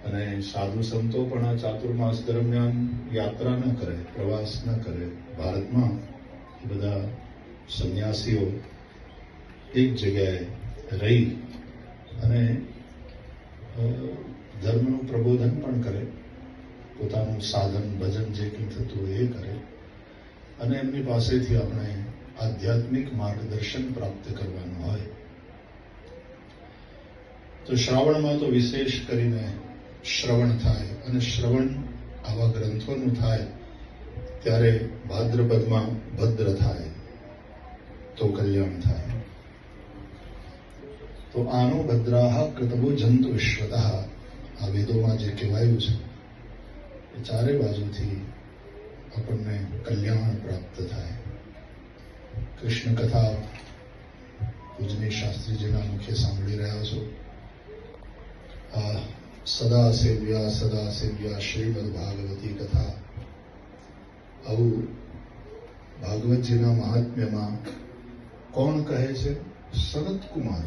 અને સાધુ સંતો પણ આ ચાતુર્માસ દરમિયાન યાત્રા ન કરે, પ્રવાસ ન કરે. ભારતમાં એ બધા સંન્યાસીઓ એક જગ્યાએ રહી અને ધર્મનું પ્રબોધન પણ કરે, પોતાનું સાધન ભજન જે કંઈ થતું હોય એ કરે, અને એમની પાસેથી આપણે આધ્યાત્મિક માર્ગદર્શન પ્રાપ્ત કરવાનું હોય. તો શ્રાવણમાં તો વિશેષ કરીને શ્રવણ થાય, અને શ્રવણ આવા ગ્રંથોનું થાય ત્યારે ભાદ્રપદમાં ભદ્ર થાય તો કલ્યાણ થાય. તો આનો ભદ્રાહ કૃતવો જંતુ વિશ્વતઃ, આ વેદોમાં જે કહેવાયું છે એ ચારે બાજુથી આપણને કલ્યાણ પ્રાપ્ત થાય. કૃષ્ણ કથા પૂજનીય શાસ્ત્રીજીના મુખે સાંભળી રહ્યા છો. સદા સેવ્યા શ્રીમદ ભાગવતી કથા. આવું ભાગવતજીના મહાત્મ્યમાં કોણ કહે છે? સનતકુમાર.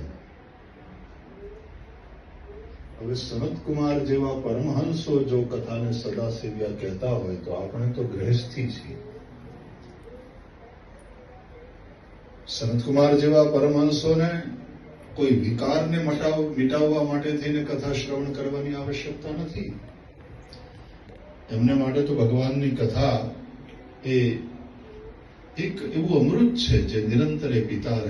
હવે સનતકુમાર જેવા પરમહંસો જો કથાને સદા સેવ્યા કહેતા હોય તો આપણે તો ગૃહસ્થી છીએ. સનતકુમાર જેવા પરમહંસોને કોઈ વિકારને મિટાવવા માટે થઈને કથા શ્રવણ કરવાની આવશ્યકતા નથી. એમને માટે તો ભગવાનની કથા એ એક એવું અમૃત છે જે નિરંતરે પીતા રહે.